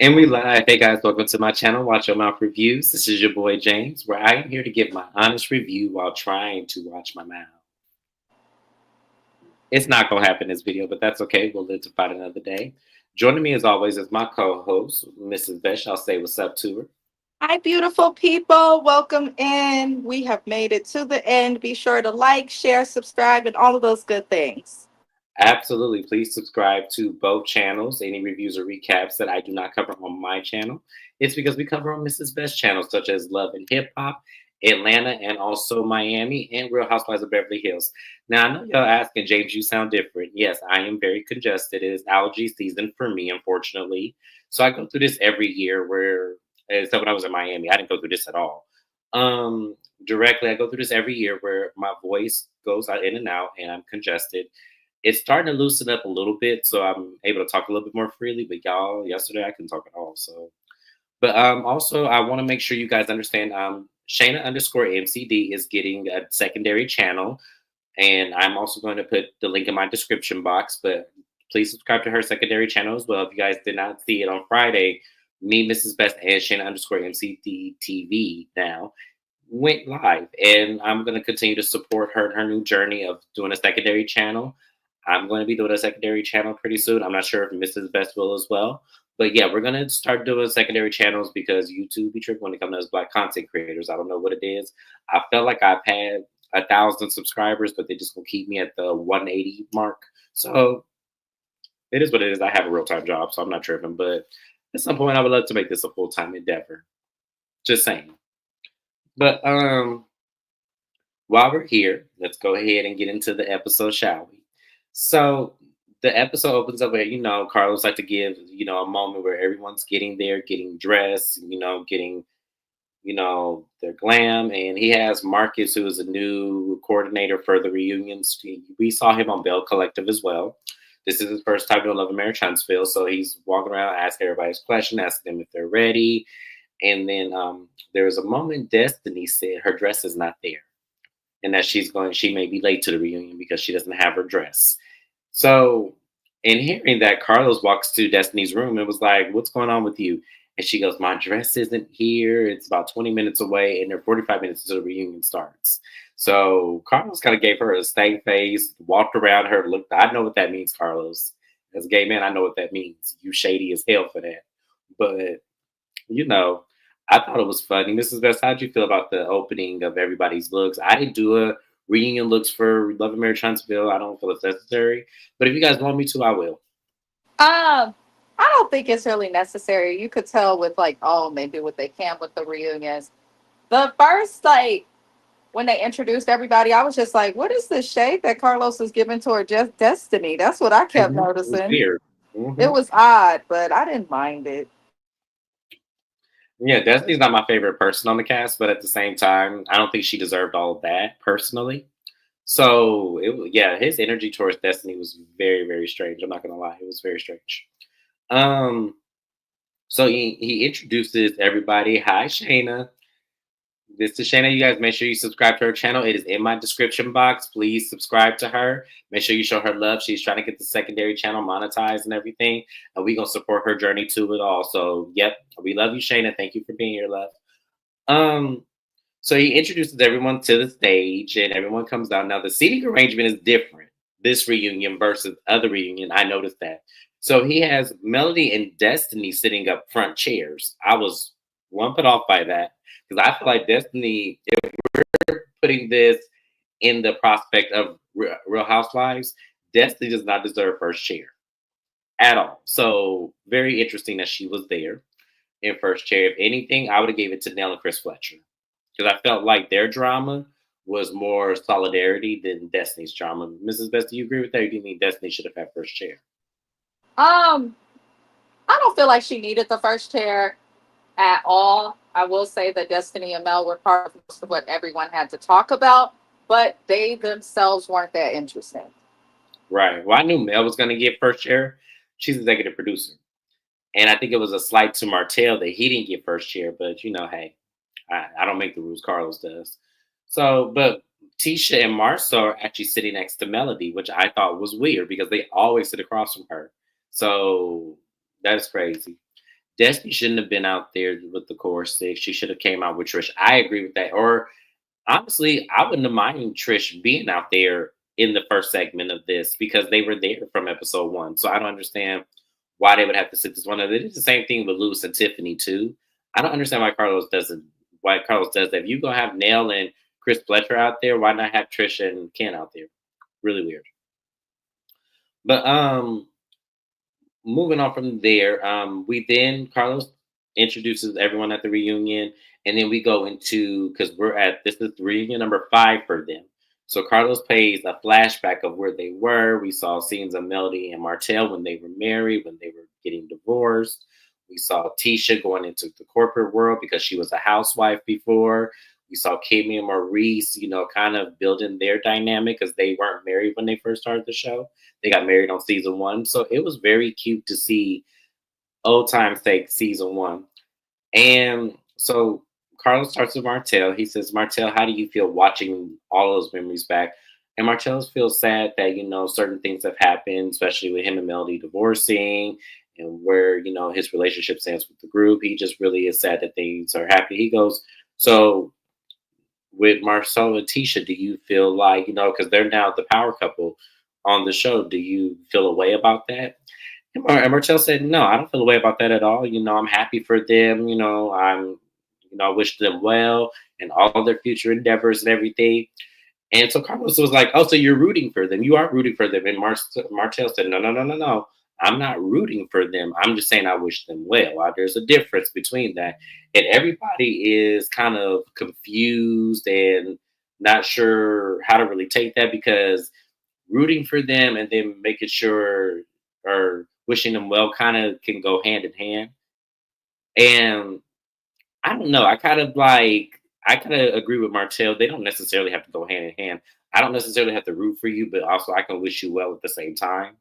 And we live. Hey guys, welcome to my channel, Watch Your Mouth Reviews. This is your boy James, where I am here to give my honest review while trying to watch my mouth. It's not going to happen in this video, but that's okay. We'll live to fight another day. Joining me as always is my co-host, Mrs. Vesh. I'll say what's up to her. Hi, beautiful people. Welcome in. We have made it to the end. Be sure to like, share, subscribe, and all of those good things. Absolutely. Please subscribe to both channels. Any reviews or recaps that I do not cover on my channel, it's because we cover on Mrs. Best channels such as Love and Hip Hop, Atlanta, and also Miami, and Real Housewives of Beverly Hills. Now, I know y'all asking, James, you sound different. Yes, I am very congested. It is allergy season for me, unfortunately. So I go through this every year where, except when I was in Miami, I didn't go through this at all. Directly, I go through this every year where my voice goes out in and out and I'm congested. It's starting to loosen up a little bit, so I'm able to talk a little bit more freely. But y'all, yesterday I couldn't talk at all. So, but also I want to make sure you guys understand. Shayna underscore MCD is getting a secondary channel, and I'm also going to put the link in my description box. But please subscribe to her secondary channel as well. If you guys did not see it on Friday, me, Mrs. Best, and Shayna underscore MCD TV now went live, and I'm going to continue to support her in her new journey of doing a secondary channel. I'm going to be doing a secondary channel pretty soon. I'm not sure if Mrs. Best will as well. But yeah, we're going to start doing secondary channels because YouTube be tricky when it comes to us black content creators. I don't know what it is. I felt like I've had 1,000 subscribers, but they just going to keep me at the 180 mark. So it is what it is. I have a real time job, so I'm not tripping. But at some point, I would love to make this a full time endeavor. Just saying. But while we're here, let's go ahead and get into the episode, shall we? So the episode opens up where, Carlos like to give, a moment where everyone's getting there, getting dressed, getting, their glam. And he has Marcus, who is a new coordinator for the reunions. We saw him on Bell Collective as well. This is his first time doing Love and Marriage Huntsville. So he's walking around, asking everybody's question, asking them if they're ready. And then there was a moment Destiny said her dress is not there and that she may be late to the reunion because she doesn't have her dress. So, in hearing that, Carlos walks to Destiny's room and was like, "What's going on with you?" And she goes, "My dress isn't here. It's about 20 minutes away, and they're 45 minutes until the reunion starts." So Carlos kind of gave her a stank face, walked around her, looked. I know what that means, Carlos. As a gay man, I know what that means. You shady as hell for that. But you know, I thought it was funny. Mrs. Best, how'd you feel about the opening of everybody's looks? I didn't do a reunion looks for Love and Marriage Huntsville. I don't feel it's necessary. But if you guys want me to, I will. Um, I don't think it's really necessary. You could tell with they do what they can with the reunions. The first when they introduced everybody, I was just like, what is the shade that Carlos is giving toward just Destiny? That's what I kept It was noticing. weird. It hmm was odd, but I didn't mind it. Yeah, Destiny's not my favorite person on the cast, but at the same time, I don't think she deserved all of that personally. So, yeah, his energy towards Destiny was very, very strange. I'm not gonna lie, it was very strange. Um, so he introduces everybody. Hi, Shayna. This is Shayna. You guys make sure you subscribe to her channel. It is in my description box. Please subscribe to her. Make sure you show her love. She's trying to get the secondary channel monetized and everything. And we're gonna support her journey to it all. So yep, we love you, Shayna. Thank you for being here, love. Um, so he introduces everyone to the stage and everyone comes down. Now the seating arrangement is different. This reunion versus other reunion. I noticed that. So he has Melody and Destiny sitting up front chairs. I was one put off by that because I feel like Destiny, if we're putting this in the prospect of Real Housewives, Destiny does not deserve first chair at all. So very interesting that she was there in first chair. If anything, I would have gave it to Nell and Chris Fletcher because I felt like their drama was more solidarity than Destiny's drama. Mrs. Best, do you agree with that? Or do you think Destiny should have had first chair? Um, I don't feel like she needed the first chair at all. I will say that Destiny and Mel were part of most of what everyone had to talk about, but they themselves weren't that interesting. Right. Well, I knew Mel was going to get first chair. She's executive producer. And I think it was a slight to Martell that he didn't get first chair, but hey, I don't make the rules. Carlos does. So, but Tisha and Marcel are actually sitting next to Melody, which I thought was weird because they always sit across from her. So that is crazy. Destiny shouldn't have been out there with the core six. She should have came out with Trish. I agree with that. Or honestly, I wouldn't have minded Trish being out there in the first segment of this because they were there from episode one. So I don't understand why they would have to sit this one. They did the same thing with Lewis and Tiffany too. I don't understand why Carlos doesn't. Why Carlos does that? If you gonna have Nell and Chris Fletcher out there, why not have Trish and Ken out there? Really weird. But moving on from there, we then Carlos introduces everyone at the reunion, and then we go into because we're at this is reunion number 5 for them. So Carlos plays a flashback of where they were. We saw scenes of Melody and Martell when they were married, when they were getting divorced. We saw Tisha going into the corporate world because she was a housewife before. We saw Kimmy and Maurice, kind of building their dynamic because they weren't married when they first started the show. They got married on season 1. So it was very cute to see old times take season 1. And so Carlos starts with Martell. He says, Martell, how do you feel watching all those memories back? And Martell feels sad that, certain things have happened, especially with him and Melody divorcing and where, his relationship stands with the group. He just really is sad that things are happy. He goes, so with Marcel and Tisha, do you feel like, because they're now the power couple on the show, do you feel a way about that? And Martell said, no, I don't feel a way about that at all. I'm happy for them. I wish them well and all their future endeavors and everything. And so Carlos was like, oh, so you're rooting for them. You are rooting for them. And Martell said, no, no, no, no, no. I'm not rooting for them. I'm just saying I wish them well. There's a difference between that. And everybody is kind of confused and not sure how to really take that because rooting for them and then making sure or wishing them well kind of can go hand in hand. And I don't know. I kind of agree with Martell. They don't necessarily have to go hand in hand. I don't necessarily have to root for you, but also I can wish you well at the same time.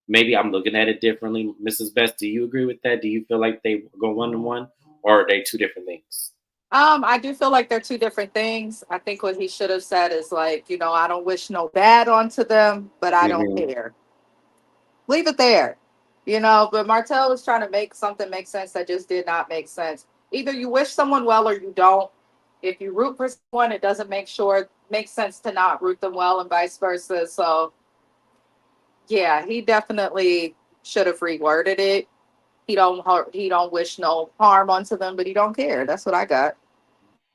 Maybe I'm looking at it differently. Mrs. Best, do you agree with that? Do you feel like they go one to one, or are they two different things? I do feel like they're two different things. I think what he should have said is like, I don't wish no bad onto them, but I don't Hmm. care. Leave it there. But Martell was trying to make something make sense that just did not make sense. Either you wish someone well or you don't. If you root for someone, it doesn't make sense to not root them well and vice versa. So yeah, he definitely should have reworded it. He don't wish no harm onto them, but he don't care. That's what I got.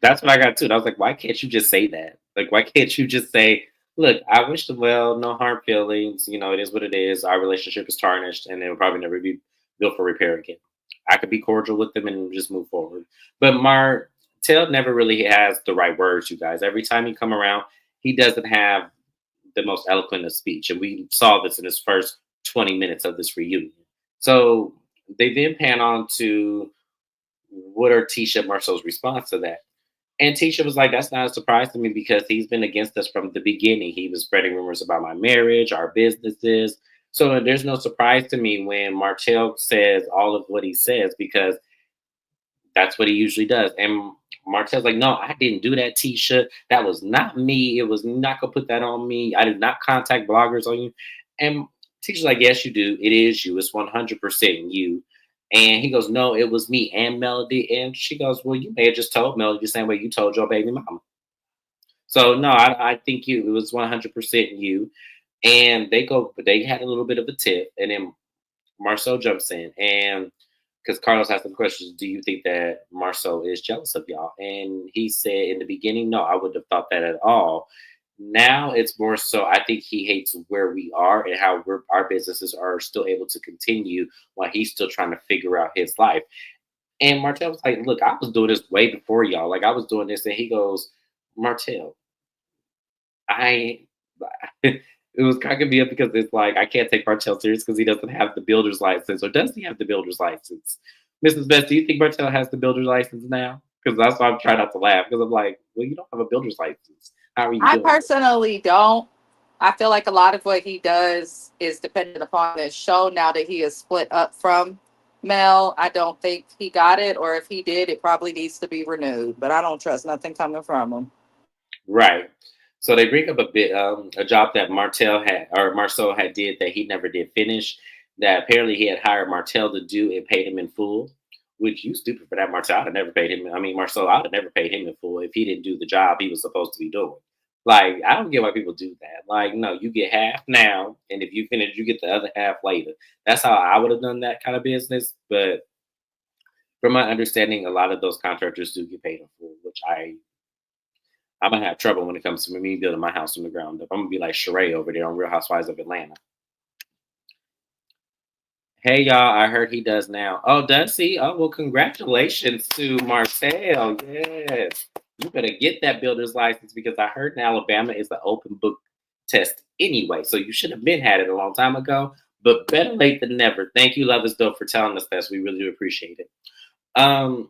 That's what I got too. And I was like, why can't you just say that? Like, why can't you just say, look, I wish them well, no hard feelings. It is what it is. Our relationship is tarnished and it will probably never be built for repair again. I could be cordial with them and just move forward. But Martell never really has the right words, you guys. Every time he come around, he doesn't have the most eloquent of speech. And we saw this in his first 20 minutes of this reunion. So they then pan on to what are Tisha and Marcel's response to that? And Tisha was like, that's not a surprise to me because he's been against us from the beginning. He was spreading rumors about my marriage, our businesses. So there's no surprise to me when Martell says all of what he says because that's what he usually does. And Martell's like, no, I didn't do that, Tisha. That was not me. It was not going to put that on me. I did not contact bloggers on you. And Tisha's like, yes, you do. It is you. It's 100% you. And he goes, no, it was me and Melody. And she goes, well, you may have just told Melody the same way you told your baby mama. So no, I think it was 100% you. And they had a little bit of a tip. And then Marcel jumps in and because Carlos asked the question, do you think that Marcel is jealous of y'all? And he said in the beginning, no, I wouldn't have thought that at all. Now it's more so I think he hates where we are and how our businesses are still able to continue while he's still trying to figure out his life. And Martell was like, look, I was doing this way before y'all. Like I was doing this. And he goes, Martell, I it was cracking me up because it's like I can't take Martell serious because he doesn't have the builder's license, or does he have the builder's license? Mrs. Best, do you think Martell has the builder's license now? Because that's why I'm trying not to laugh because I'm like, well, you don't have a builder's license. How are you I doing? personally don't. I feel like a lot of what he does is dependent upon the show. Now that he is split up from Mel, I don't think he got it, or if he did, it probably needs to be renewed. But I don't trust nothing coming from him. Right. So they bring up a job that Martell had or Marceau had did that he never did finish. That apparently he had hired Martell to do and paid him in full. Which you stupid for that, Marcel. I'd have never paid him. I mean, Marcel, I'd have never paid him in full if he didn't do the job he was supposed to be doing. Like, I don't get why people do that. Like, no, you get half now, and if you finish, you get the other half later. That's how I would have done that kind of business. But from my understanding, a lot of those contractors do get paid in full, which I'm gonna have trouble when it comes to me building my house from the ground up. I'm gonna be like Sheree over there on Real Housewives of Atlanta. Hey y'all, I heard he does now. Oh, does he? Oh, well, congratulations to Martell. Yes. You better get that builder's license because I heard in Alabama is the open book test anyway. So you should have been had it a long time ago, but better late than never. Thank you, Love is Dope, for telling us this. We really do appreciate it. Um,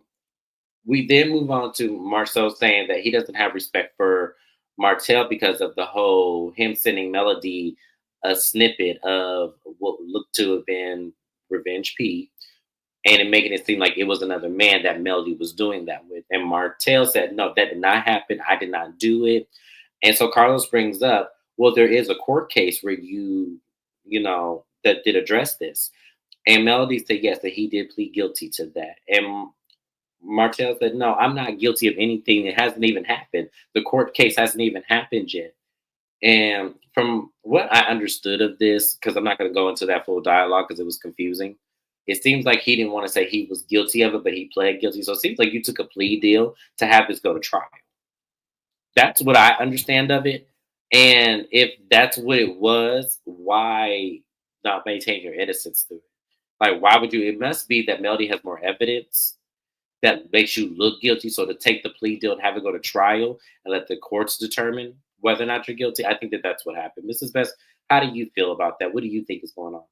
we then move on to Marceau saying that he doesn't have respect for Martell because of the whole him sending Melody a snippet of what looked to have been Revenge P and it making it seem like it was another man that Melody was doing that with. And Martell said, no, that did not happen. I did not do it. And so Carlos brings up, well, there is a court case where that did address this. And Melody said, yes, that he did plead guilty to that. And Martell said, no, I'm not guilty of anything. It hasn't even happened. The court case hasn't even happened yet. And from what I understood of this, because I'm not going to go into that full dialogue because it was confusing, it seems like he didn't want to say he was guilty of it, but he pled guilty. So it seems like you took a plea deal to have this go to trial. That's what I understand of it. And if that's what it was, why not maintain your innocence through it? Like, why would you? It must be that Melody has more evidence that makes you look guilty. So to take the plea deal and have it go to trial and let the courts determine whether or not you're guilty, I think that that's what happened. Mrs. Best, how do you feel about that? What do you think is going on?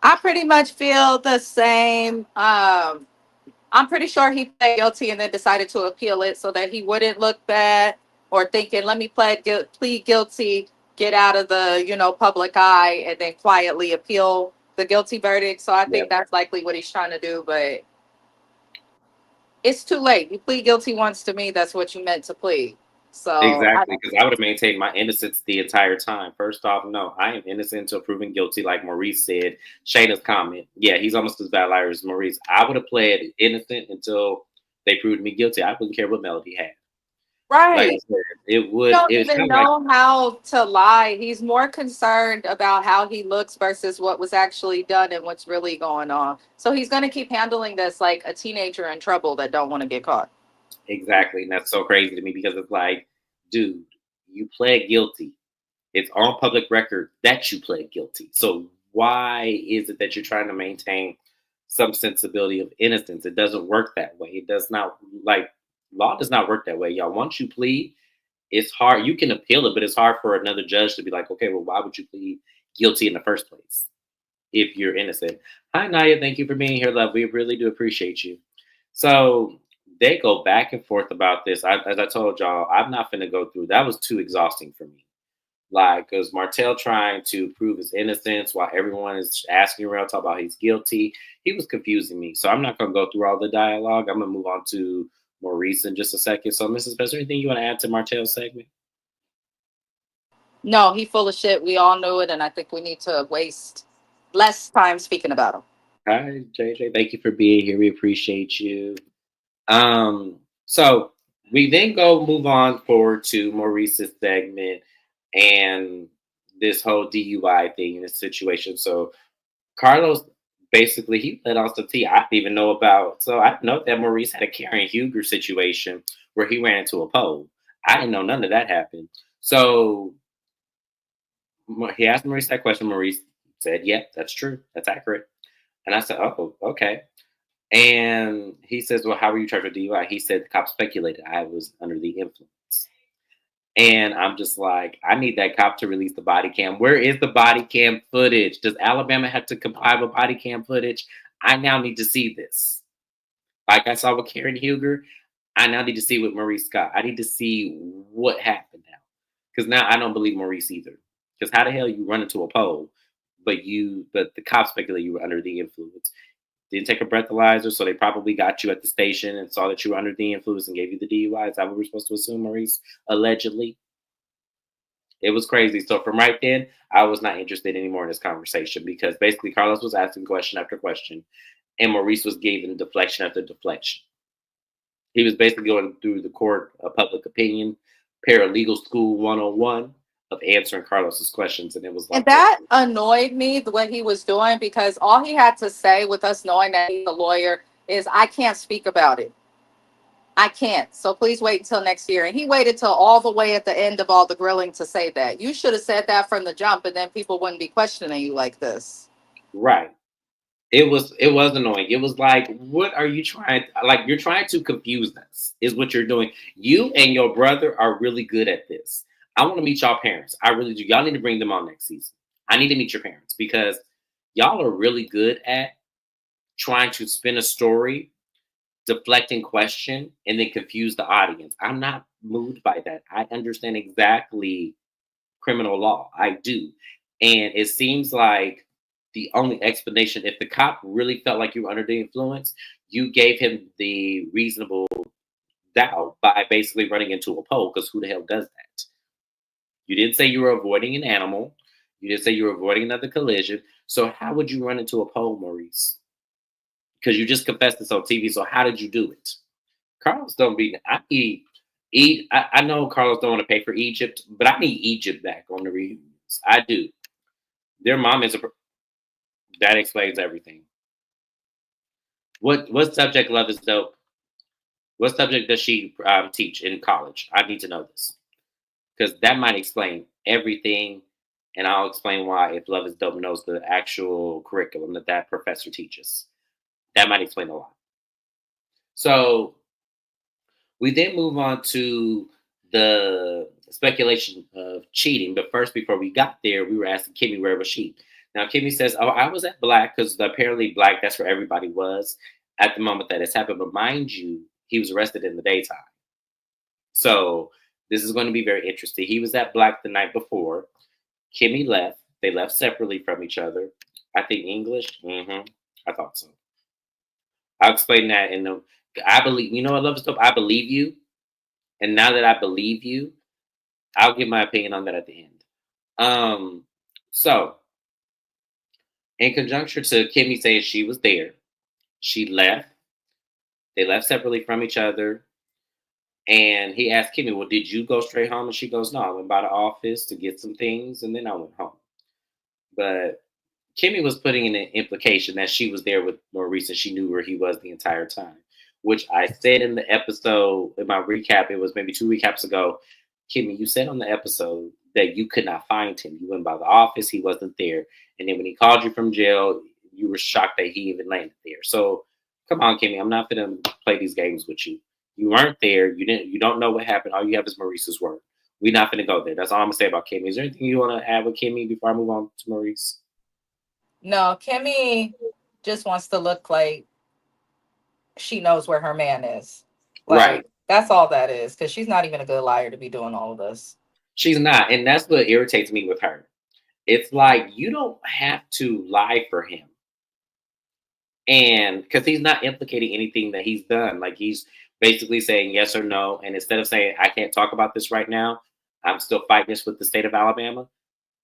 I pretty much feel the same. I'm pretty sure he pled guilty and then decided to appeal it so that he wouldn't look bad or thinking, let me plead guilty, get out of the, public eye and then quietly appeal the guilty verdict. So I think Yep. that's likely what he's trying to do, but it's too late. You plead guilty once to me, that's what you meant to plead. So I Exactly, don't. because I would have maintained my innocence the entire time. First off, no, I am innocent until proven guilty, like Maurice said. Shayna's comment, yeah, he's almost as bad a liar as Maurice. I would have pled innocent until they proved me guilty. I wouldn't care what Melody had. Like I Right. said, it would. Don't It's even kind of like know how to lie. He's more concerned about how he looks versus what was actually done and what's really going on. So he's going to keep handling this like a teenager in trouble that don't want to get caught. exactly, and that's so crazy to me because it's like, dude, you pled guilty. It's on public record that you pled guilty. So why is it that you're trying to maintain some sensibility of innocence? It doesn't work that way. It does not like law does not work that way, y'all. Once you plead, it's hard. You can appeal it, but it's hard for another judge to be like, okay, well, why would you plead guilty in the first place if you're innocent? Hi, Naya. Thank you for being here, love. We really do appreciate you. So they go back and forth about this. As I told y'all, I'm not going to go through. That was too exhausting for me. Like, because Martell trying to prove his innocence while everyone is asking around, talk about he's guilty. He was confusing me. So I'm not going to go through all the dialogue. I'm going to move on to Maurice in just a second. So, Mrs. Spencer, anything you want to add to Martell's segment? No, he full of shit. We all knew it, and I think we need to waste less time speaking about him. Hi, JJ. Thank you for being here. We appreciate you. So we then go move on forward to Maurice's segment and this whole DUI thing in this situation. So Carlos basically he let off some tea I didn't even know about. So I know that Maurice had a Karen Huger situation where he ran into a pole. I didn't know none of that happened. So he asked Maurice that question. Maurice said, "Yep, that's true. That's accurate." And I said, "Oh, okay." And he says, "Well, how were you charged with DUI?" He said, "The cop speculated I was under the influence." And I'm just like, I need that cop to release the body cam. Where is the body cam footage? Does Alabama have to comply with body cam footage? I now need to see this. Like I saw with Karen Huger, I now need to see with Maurice Scott. I need to see what happened now. Because now I don't believe Maurice either. Because how the hell you run into a pole, but the cops speculate you were under the influence. Didn't take a breathalyzer, so they probably got you at the station and saw that you were under the influence and gave you the DUI. Is that what we're supposed to assume, Maurice? Allegedly. It was crazy. So from right then, I was not interested anymore in this conversation because basically Carlos was asking question after question, and Maurice was giving deflection after deflection. He was basically going through the court of public opinion, paralegal school 101 of answering Carlos's questions, and it was And like, that annoyed me the way he was doing because all he had to say with us knowing that he's a lawyer is, I can't speak about it. I can't. So please wait until next year. And he waited till all the way at the end of all the grilling to say that. You should have said that from the jump, and then people wouldn't be questioning you like this. right. It was annoying. It was like, what are you trying? Like you're trying to confuse us. Is what you're doing. You and your brother are really good at this. I want to meet y'all parents. I really do. Y'all need to bring them on next season. I need to meet your parents because y'all are really good at trying to spin a story, deflecting question, and then confuse the audience. I'm not moved by that. I understand exactly criminal law. I do. And it seems like the only explanation, if the cop really felt like you were under the influence, you gave him the reasonable doubt by basically running into a pole, because who the hell does that? You didn't say you were avoiding an animal. You didn't say you were avoiding another collision. So how would you run into a pole, Maurice? Because you just confessed this on TV. So how did you do it? Carlos don't be. I know Carlos don't want to pay for Egypt, but I need Egypt back on the reunions. I do. Their mom is a. That explains everything. What subject Love is dope? What subject does she teach in college? I need to know this because that might explain everything, and I'll explain why if Love is dope knows the actual curriculum that that professor teaches. That might explain a lot. So we then move on to the speculation of cheating. But first, before we got there, we were asking Kimmy where was she. Now Kimmy says, "Oh, I was at Black because apparently Black that's where everybody was at the moment that it's happened." But mind you, he was arrested in the daytime, so this is going to be very interesting. He was at Black the night before. Kimmy left. They left separately from each other. I think English. I thought so. I'll explain that in the. I believe you know I love stuff. I believe you, and now that I believe you, I'll give my opinion on that at the end. So in conjunction to Kimmy saying she was there, she left. They left separately from each other. And he asked Kimmy, "Well, did you go straight home?" And she goes, "No, I went by the office to get some things and then I went home." But Kimmy was putting in an implication that she was there with Maurice and she knew where he was the entire time, which I said in the episode, in my recap, it was maybe 2 recaps ago. Kimmy, you said on the episode that you could not find him. You went by the office, he wasn't there. And then when he called you from jail, you were shocked that he even landed there. So come on, Kimmy, I'm not going to play these games with you. You weren't there. You don't know what happened. All you have is Maurice's word. We're not going to go there. That's all I'm going to say about Kimmy. Is there anything you want to add with Kimmy before I move on to Maurice? No, Kimmy just wants to look like she knows where her man is. Right. Like, that's all that is, because she's not even a good liar to be doing all of this. She's not. And that's what irritates me with her. It's like, you don't have to lie for him. And because he's not implicating anything that he's done. Like, he's basically saying yes or no. And instead of saying, I can't talk about this right now, I'm still fighting this with the state of Alabama.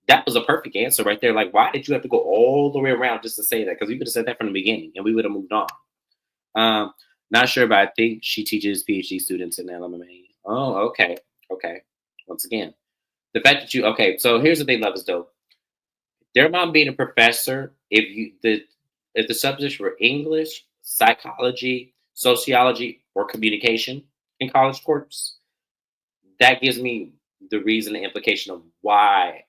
That was a perfect answer right there. Like, why did you have to go all the way around just to say that? Because you could have said that from the beginning and we would have moved on. Not sure, but I think she teaches PhD students in LMA. Oh, okay. Okay. Once again, the fact that you, okay, so here's the thing, Love is dope. Their mom being a professor, if the subjects were English, psychology, sociology, or communication in college course, that gives me the reason, the implication of why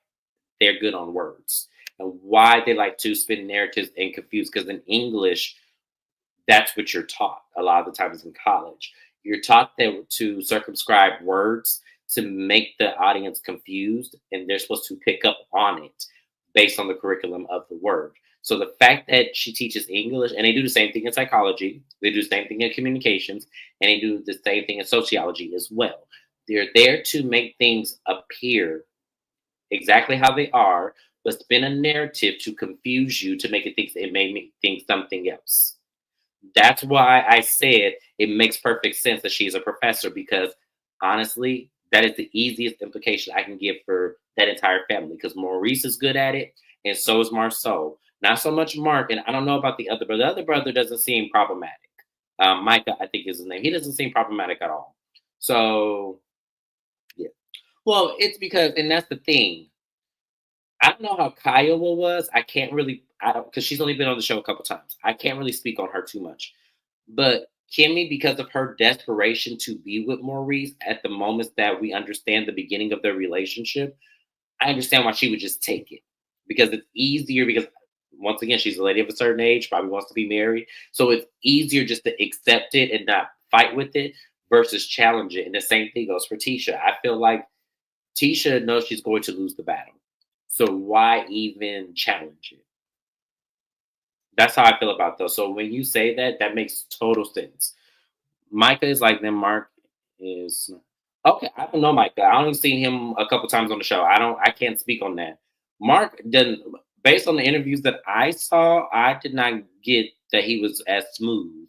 they're good on words and why they like to spin narratives and confuse. Because in English, that's what you're taught a lot of the times in college. You're taught that to circumscribe words to make the audience confused, and they're supposed to pick up on it based on the curriculum of the word. So the fact that she teaches English, and they do the same thing in psychology, they do the same thing in communications, and they do the same thing in sociology as well. They're there to make things appear exactly how they are, but spin a narrative to confuse you to make it made me think something else. That's why I said it makes perfect sense that she's a professor, because honestly, That is the easiest implication I can give for that entire family because Maurice is good at it, and so is Marceau. Not so much Mark, and I don't know about the other brother. The other brother doesn't seem problematic. Micah, I think is his name. He doesn't seem problematic at all. So yeah. Well, it's because, and that's the thing. I don't know how Kiowa was. I can't really, I don't, because she's only been on the show a couple times. I can't really speak on her too much. But Kimmy, because of her desperation to be with Maurice at the moments that we understand the beginning of their relationship, I understand why she would just take it because it's easier. Because once again, she's a lady of a certain age, probably wants to be married, so it's easier just to accept it and not fight with it versus challenge it. And the same thing goes for Tisha. I feel like Tisha knows she's going to lose the battle, so why even challenge it? That's how I feel about those. So when you say that, that makes total sense. Micah is like them. Mark is okay. I don't know Micah. I only seen him a couple times on the show. I don't. I can't speak on that. Mark didn't. Based on the interviews that I saw, I did not get that he was as smooth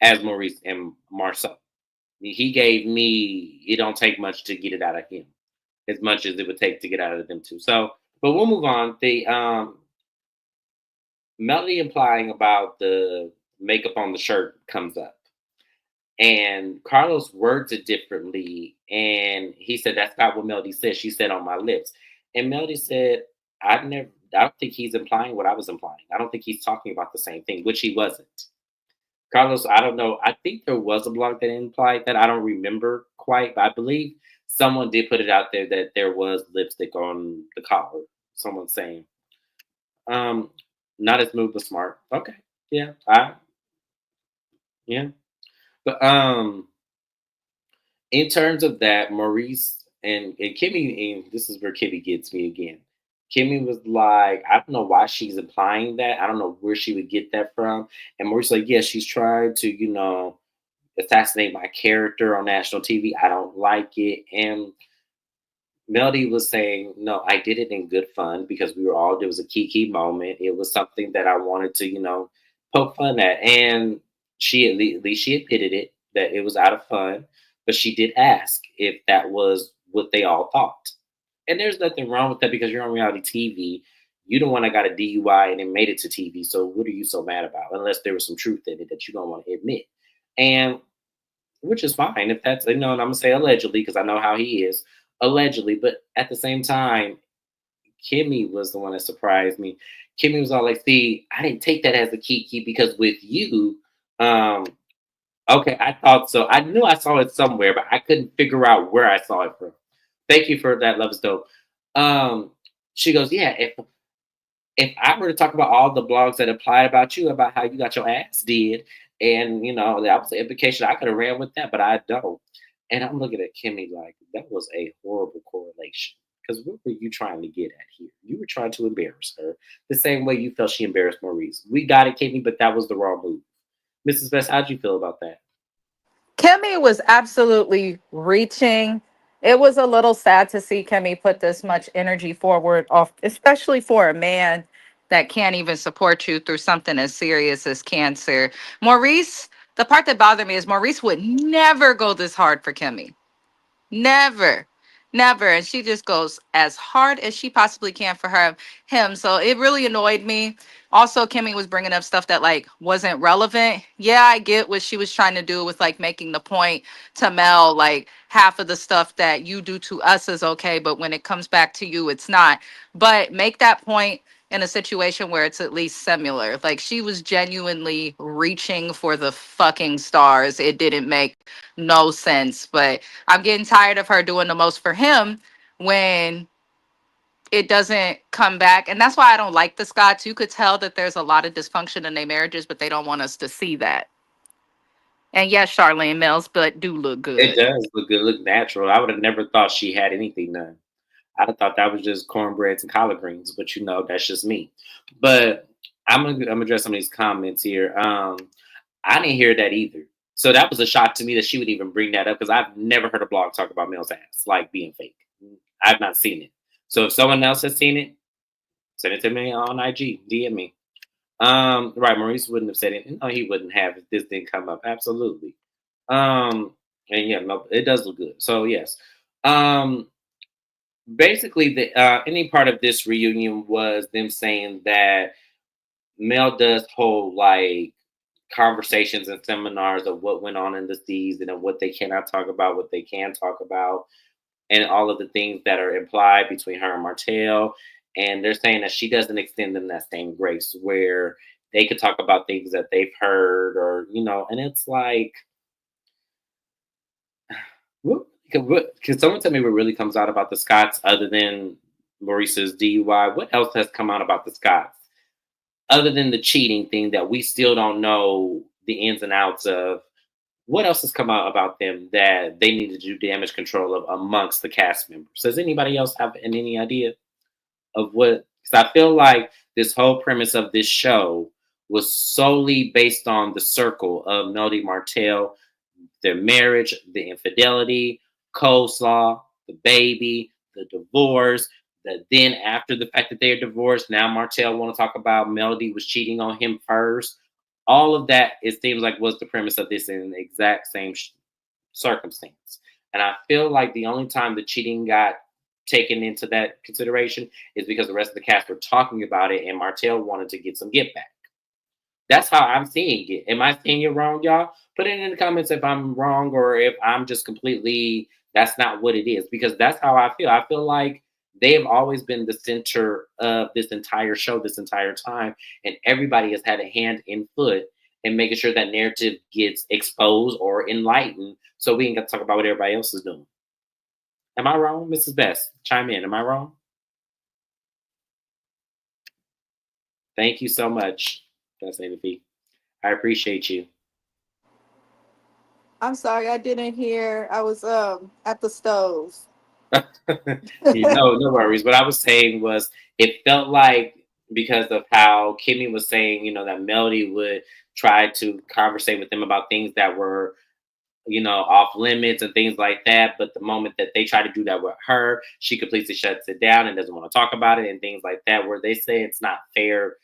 as Maurice and Marcel. He gave me. It don't take much to get it out of him, as much as it would take to get out of them too. So, but we'll move on. The Melody implying about the makeup on the shirt comes up. And Carlos words it differently. And he said, that's not what Melody said. She said on my lips. And Melody said, I don't think he's implying what I was implying. I don't think he's talking about the same thing, which he wasn't. Carlos, I don't know. I think there was a blog that implied that. I don't remember quite, but I believe someone did put it out there that there was lipstick on the collar. Someone saying, um, not as smooth but smart. Okay. Yeah. Yeah. But in terms of that, Maurice and Kimmy, and this is where Kimmy gets me again. Kimmy was like, I don't know why she's implying that. I don't know where she would get that from. And Maurice like, yeah, she's trying to, assassinate my character on national TV. I don't like it. And Melody was saying, no, I did it in good fun because we were all, there was a kiki moment. It was something that I wanted to, poke fun at. And at least she admitted it, that it was out of fun. But she did ask if that was what they all thought. And there's nothing wrong with that because you're on reality TV. You don't want to got a DUI and it made it to TV. So what are you so mad about? Unless there was some truth in it that you don't want to admit. And which is fine if that's, and I'm gonna say allegedly because I know how he is, allegedly. But at the same time, Kimmy was the one that surprised me. Kimmy was all like, "See, I didn't take that as a kiki because with you, um, okay, I thought so. I knew I saw it somewhere, but I couldn't figure out where I saw it from." Thank you for that. Love is dope. Um, she goes, "Yeah, if I were to talk about all the blogs that applied about you, about how you got your ass did, and that was the implication, I could have ran with that, but I don't." And I'm looking at Kimmy like that was a horrible correlation. Because what were you trying to get at here? You were trying to embarrass her the same way you felt she embarrassed Maurice. We got it, Kimmy, but that was the wrong move. Mrs. Best, how'd you feel about that? Kimmy was absolutely reaching. It was a little sad to see Kimmy put this much energy forward, off, especially for a man that can't even support you through something as serious as cancer. Maurice, the part that bothered me is Maurice would never go this hard for Kimmy. Never. Never. And she just goes as hard as she possibly can for him. So it really annoyed me. Also, Kimmy was bringing up stuff that like wasn't relevant. Yeah, I get what she was trying to do with like making the point to Mel, like half of the stuff that you do to us is okay, but when it comes back to you, it's not. But make that point in a situation where it's at least similar. Like she was genuinely reaching for the fucking stars. It didn't make no sense. But I'm getting tired of her doing the most for him when it doesn't come back. And that's why I don't like the Scots. You could tell that there's a lot of dysfunction in their marriages, but they don't want us to see that. And yes, Charlene Mills, but do look It good. does look good, look natural. I would have never thought she had anything done. I'd have thought that was just cornbreads and collard greens, but that's just me. But I'm gonna address some of these comments here. I didn't hear that either. So that was a shock to me that she would even bring that up because I've never heard a blog talk about Mel's ass like being fake. I've not seen it. So if someone else has seen it, send it to me on IG, DM me. Right, Maurice wouldn't have said it. No, he wouldn't have if this didn't come up. Absolutely. Um, And yeah, no, it does look good. So yes. Um, Basically, the any part of this reunion was them saying that Mel does hold like conversations and seminars of what went on in the season and what they cannot talk about, what they can talk about, and all of the things that are implied between her and Martell. And they're saying that she doesn't extend them that same grace where they could talk about things that they've heard or, and it's like, can someone tell me what really comes out about the Scots other than Maurice's DUI? What else has come out about the Scots other than the cheating thing that we still don't know the ins and outs of? What else has come out about them that they need to do damage control of amongst the cast members? Does anybody else have any idea of what? Because I feel like this whole premise of this show was solely based on the circle of Melody Martell, their marriage, the infidelity, coleslaw, the baby, the divorce. That then after the fact that they're divorced, now Martell want to talk about Melody was cheating on him first. All of that, it seems like, was the premise of this in the exact same circumstance. And I feel like the only time the cheating got taken into that consideration is because the rest of the cast were talking about it and Martell wanted to get some get back. That's how I'm seeing it. Am I seeing it wrong, y'all? Put it in the comments if I'm wrong or if I'm just completely, that's not what it is, because that's how I feel. I feel like they have always been the center of this entire show, this entire time, and everybody has had a hand and foot in making sure that narrative gets exposed or enlightened so we can get to talk about what everybody else is doing. Am I wrong, Mrs. Best? Chime in. Am I wrong? Thank you so much, Fascinating Fee. I appreciate you. I'm sorry, I didn't hear. I was at the stove. No worries. What I was saying was it felt like because of how Kimmy was saying, that Melody would try to conversate with them about things that were, off limits and things like that. But the moment that they try to do that with her, she completely shuts it down and doesn't want to talk about it and things like that, where they say it's not fair,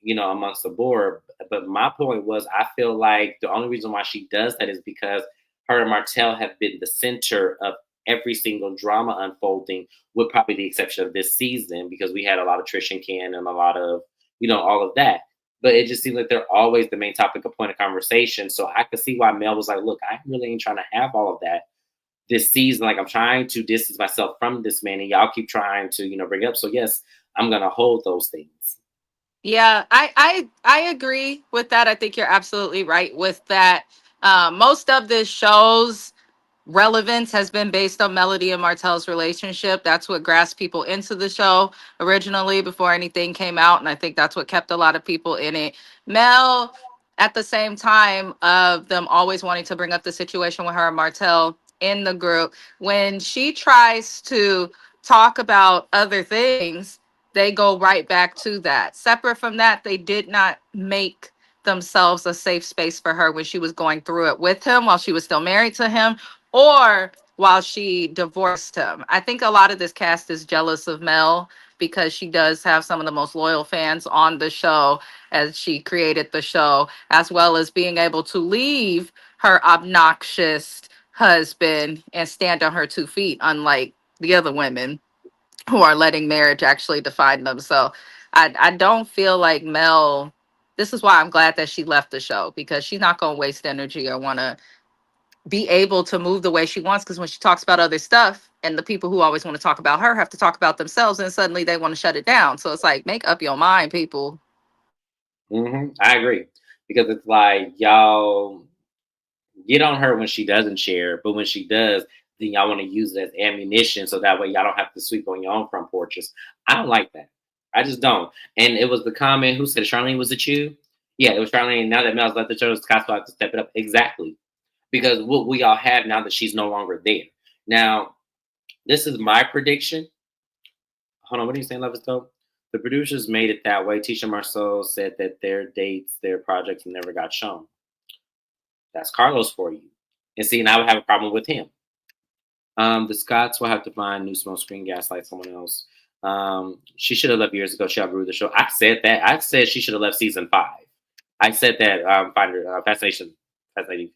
amongst the board. But my point was, I feel like the only reason why she does that is because her and Martell have been the center of every single drama unfolding, with probably the exception of this season, because we had a lot of Trish and Ken and a lot of, all of that. But it just seems like they're always the main topic of point of conversation. So I could see why Mel was like, look, I really ain't trying to have all of that this season. Like, I'm trying to distance myself from this man, and y'all keep trying to, bring it up. So yes, I'm gonna hold those things. Yeah, I agree with that. I think you're absolutely right with that. Most of the show's relevance has been based on Melody and Martell's relationship. That's what grasped people into the show originally before anything came out, and I think that's what kept a lot of people in it. Mel, at the same time of them always wanting to bring up the situation with her and Martell in the group, when she tries to talk about other things, they go right back to that. Separate from that, they did not make themselves a safe space for her when she was going through it with him while she was still married to him or while she divorced him. I think a lot of this cast is jealous of Mel because she does have some of the most loyal fans on the show as she created the show, as well as being able to leave her obnoxious husband and stand on her 2 feet, unlike the other women who are letting marriage actually define them. So I don't feel like Mel. This is why I'm glad that she left the show, because she's not going to waste energy or want to be able to move the way she wants. Because when she talks about other stuff and the people who always want to talk about her have to talk about themselves, and suddenly they want to shut it down. So it's like, make up your mind, people. I agree, because it's like y'all get on her when she doesn't share, but when she does, then y'all want to use it as ammunition so that way y'all don't have to sweep on your own front porches. I don't like that. I just don't. And it was the comment, who said Charlene, was it you? Yeah, it was Charlene. Now that Mel's left the show, Scott's will have to step it up. Exactly. Because what we all have now that she's no longer there. Now, this is my prediction. Hold on, what are you saying, Love is Dope? The producers made it that way. Tisha Marceau said that their dates, their projects never got shown. That's Carlos for you. And see, now I would have a problem with him. The Scots will have to find new smoke screen, gaslight someone else. She should have left years ago. She outruled the show. I said that. I said she should have left season 5. I said that. Find her fascination, fascinating.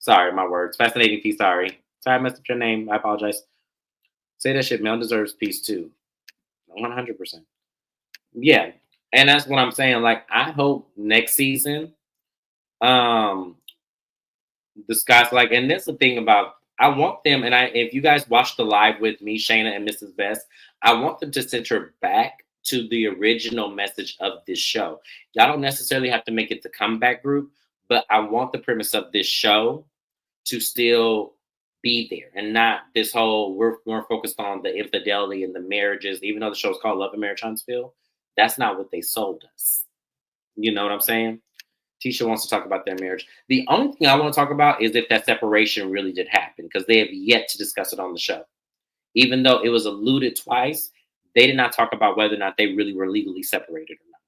Sorry, my words. Fascinating P. Sorry. Sorry, I messed up your name. I apologize. Say that shit. Mel deserves peace too. 100%. Yeah. And that's what I'm saying. Like, I hope next season, um, the Scots like, and that's the thing about I want them, and if you guys watch the live with me, Shayna and Mrs. Best, I want them to center back to the original message of this show. Y'all don't necessarily have to make it the comeback group, but I want the premise of this show to still be there and not this whole we're more focused on the infidelity and the marriages, even though the show's called Love and Marriage Huntsville. That's not what they sold us. You know what I'm saying? Tisha wants to talk about their marriage. The only thing I want to talk about is if that separation really did happen, because they have yet to discuss it on the show. Even though it was alluded twice, they did not talk about whether or not they really were legally separated or not.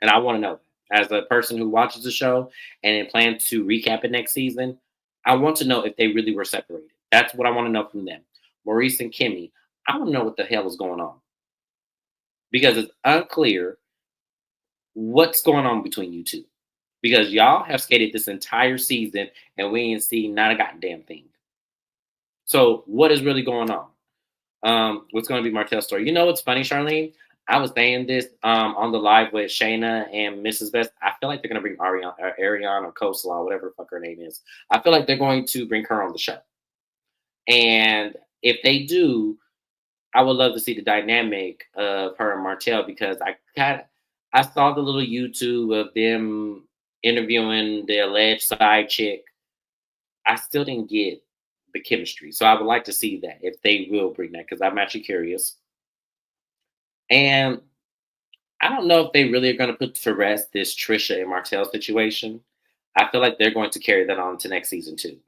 And I want to know, as a person who watches the show and then plans to recap it next season, I want to know if they really were separated. That's what I want to know from them. Maurice and Kimmy, I want to know what the hell is going on, because it's unclear what's going on between you two. Because y'all have skated this entire season and we ain't seen not a goddamn thing. So what is really going on? What's going to be Martell's story? You know what's funny, Charlene? I was saying this on the live with Shayna and Mrs. Best. I feel like they're going to bring Ariana or Coastlaw, whatever the fuck her name is. I feel like they're going to bring her on the show. And if they do, I would love to see the dynamic of her and Martell, because I saw the little YouTube of them interviewing the alleged side chick. I still didn't get the chemistry. So I would like to see that, if they will bring that, because I'm actually curious. And I don't know if they really are going to put to rest this Trisha and Martell situation. I feel like they're going to carry that on to next season too.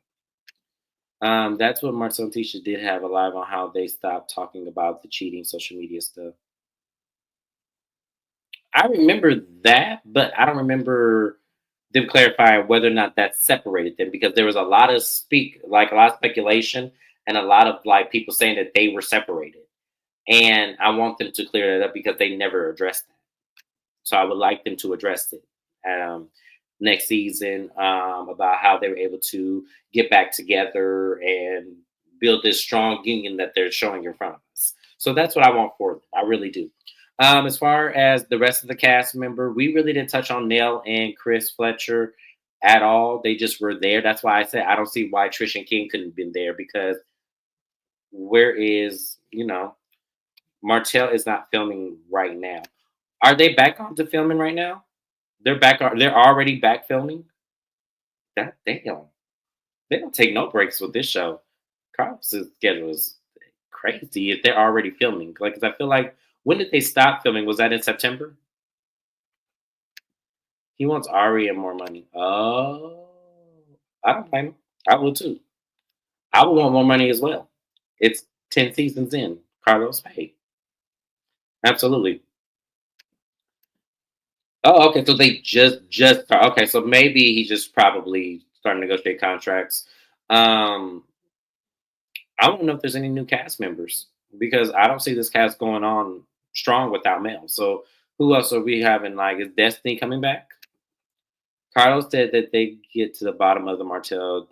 That's what Marcel and Tisha did have a live on how they stopped talking about the cheating social media stuff. I remember that, but I don't remember them clarifying whether or not that separated them, because there was a lot of a lot of speculation and a lot of like people saying that they were separated. And I want them to clear that up because they never addressed that. So I would like them to address it next season, about how they were able to get back together and build this strong union that they're showing in front of us. So that's what I want for them. I really do. As far as the rest of the cast member, we really didn't touch on Nell and Chris Fletcher at all. They just were there. That's why I said I don't see why Trish and King couldn't have been there, because where is, Martell is not filming right now. Are they back on to filming right now? They're back. They're already back filming. That damn. They don't take no breaks with this show. Carl's schedule is crazy if they're already filming. Like, 'cause I feel like, when did they stop filming? Was that in September? He wants Ari and more money. Oh, I don't blame him. I will too. I would want more money as well. It's 10 seasons in. Carlos, pay. Absolutely. Oh, okay. So they just okay. So maybe he's just probably starting to negotiate contracts. Um, I don't know if there's any new cast members, because I don't see this cast going on strong without Mel. So who else are we having? Like, is Destiny coming back? Carlos said that they get to the bottom of the Martell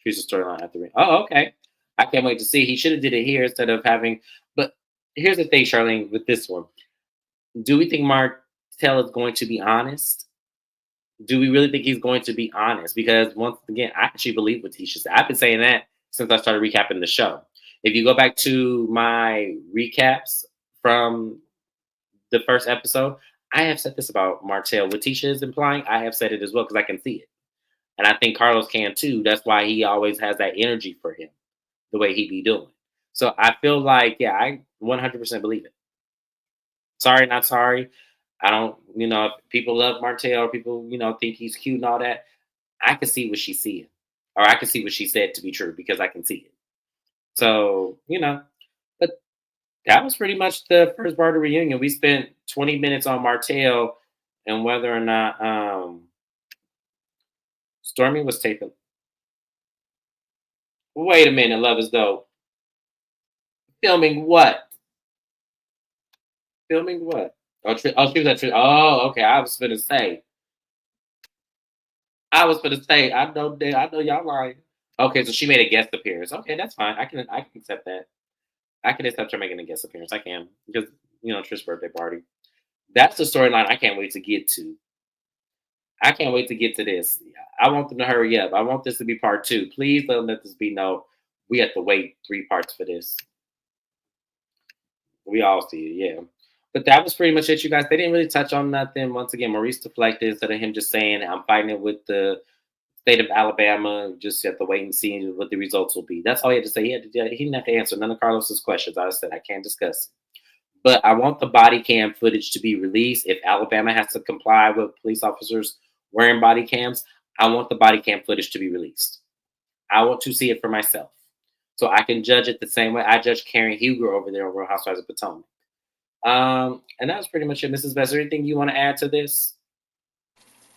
Teresa storyline at the ring. Oh, okay. I can't wait to see. He should have did it here instead of having. But here's the thing, Charlene, with this one. Do we think Martell is going to be honest? Do we really think he's going to be honest? Because once again, I actually believe what Tisha said. I've been saying that since I started recapping the show. If you go back to my recaps from the first episode, I have said this about Martell. What Tisha is implying, I have said it as well, because I can see it. And I think Carlos can too. That's why he always has that energy for him, the way he be doing. So I feel like, yeah, I 100% believe it. Sorry, not sorry. I don't, if people love Martell, or people, think he's cute and all that, I can see what she's seeing. Or I can see what she said to be true, because I can see it. So, but that was pretty much the first part of the reunion. We spent 20 minutes on Martell and whether or not Stormy was taken. Wait a minute, Love is Dope. Filming what? Filming what? Oh, she was at. Oh, okay. I was going to say. was gonna say, I know y'all lying. Okay, so she made a guest appearance. Okay, that's fine. I can accept that. I can accept her making a guest appearance. I can because Trish's birthday party. That's the storyline I can't wait to get to. I can't wait to get to this. I want them to hurry up. I want this to be part two. Please don't let this be no. We have to wait 3 parts for this. We all see it, yeah. But that was pretty much it, you guys. They didn't really touch on nothing. Once again, Maurice deflected instead of him just saying, I'm fighting it with the state of Alabama. Just have to wait and see what the results will be. That's all he had to say. He didn't have to answer none of Carlos's questions. I said, I can't discuss it. But I want the body cam footage to be released. If Alabama has to comply with police officers wearing body cams, I want the body cam footage to be released. I want to see it for myself. So I can judge it the same way I judge Karen Huger over there on Real Housewives of Potomac. And that was pretty much it. Mrs. Best, anything you want to add to this?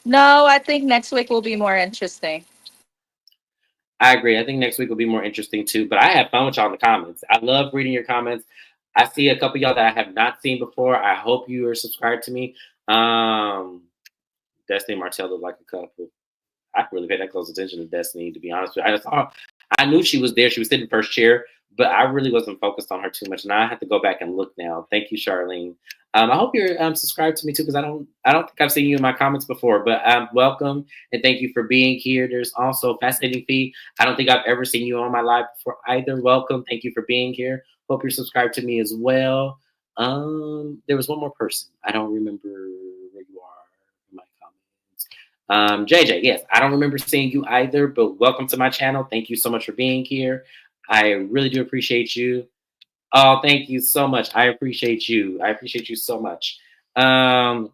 No, I think next week will be more interesting. I agree. I think next week will be more interesting too. But I have fun with y'all in the comments. I love reading your comments. I see a couple of y'all that I have not seen before. I hope you are subscribed to me. Destiny Martell looked like a couple. I really paid that close attention to Destiny, to be honest with you. I knew she was there. She was sitting first chair, but I really wasn't focused on her too much. Now I have to go back and look now. Thank you, Charlene. I hope you're subscribed to me too, because I don't think I've seen you in my comments before. But welcome and thank you for being here. There's also Fascinating Fee. I don't think I've ever seen you on my live before either. Welcome. Thank you for being here. Hope you're subscribed to me as well. There was one more person. I don't remember where you are in my comments. JJ, yes, I don't remember seeing you either, but welcome to my channel. Thank you so much for being here. I really do appreciate you. Oh, thank you so much. I appreciate you. I appreciate you so much. Thank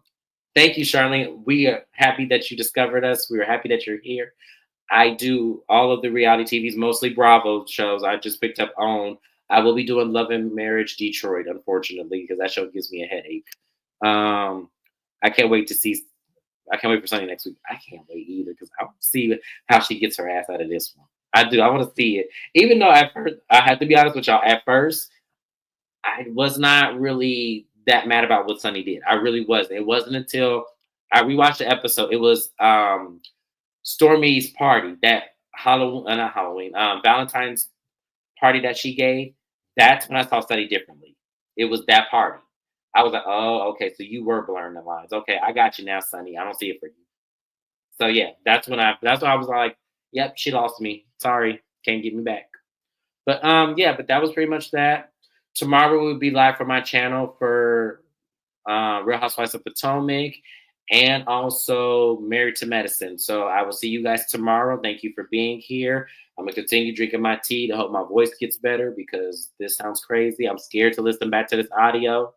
you, Charlene. We are happy that you discovered us. We are happy that you're here. I do all of the reality TVs, mostly Bravo shows. I just picked up on. I will be doing Love and Marriage Detroit, unfortunately, because that show gives me a headache. I can't wait to see. I can't wait for Sunday next week. I can't wait either because I want to see how she gets her ass out of this one. I do. I want to see it. Even though at first, I have to be honest with y'all, at first, I was not really that mad about what Sunny did. I really wasn't. It wasn't until I rewatched the episode. It was Stormy's party, that Valentine's party that she gave. That's when I saw Sunny differently. It was that party. I was like, oh, okay, so you were blurring the lines. Okay, I got you now, Sunny. I don't see it for you. So yeah, that's when I was like, yep, she lost me. Sorry, can't get me back. But yeah, but that was pretty much that. Tomorrow we'll be live from my channel for Real Housewives of Potomac and also Married to Medicine. So I will see you guys tomorrow. Thank you for being here. I'm going to continue drinking my tea to hope my voice gets better because this sounds crazy. I'm scared to listen back to this audio.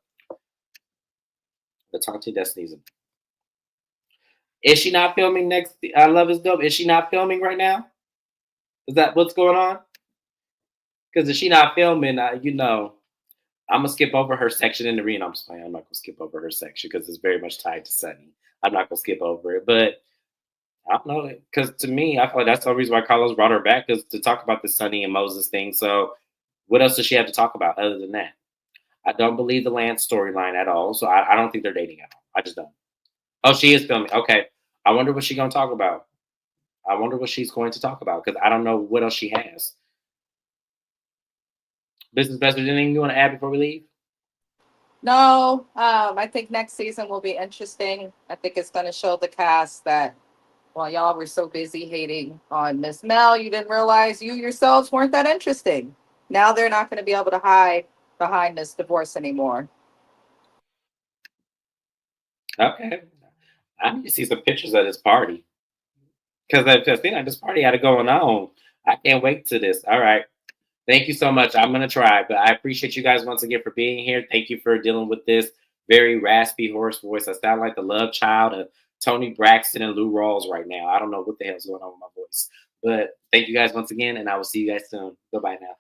But talk to Destiny's. Is she not filming next? I Love Is Dope. Is she not filming right now? Is that what's going on? Because if she not filming, I'm going to skip over her section in the reunion. I'm just playing. I'm not going to skip over her section because it's very much tied to Sunny. I'm not going to skip over it. But I don't know. Because to me, I feel like that's the reason why Carlos brought her back is to talk about the Sunny and Moses thing. So what else does she have to talk about other than that? I don't believe the Lance storyline at all. So I don't think they're dating at all. I just don't. Oh, she is filming. Okay. I wonder what she's going to talk about. I wonder what she's going to talk about because I don't know what else she has. Business Best, is there anything you want to add before we leave? No, I think next season will be interesting. I think it's going to show the cast that while y'all were so busy hating on Miss Mel, you didn't realize you yourselves weren't that interesting. Now they're not going to be able to hide behind this divorce anymore. Okay. I need to see some pictures of this party. Because I've seen this party had it going on. I can't wait to this. All right. Thank you so much. I'm going to try. But I appreciate you guys once again for being here. Thank you for dealing with this very raspy, hoarse voice. I sound like the love child of Tony Braxton and Lou Rawls right now. I don't know what the hell's going on with my voice. But thank you guys once again. And I will see you guys soon. Goodbye now.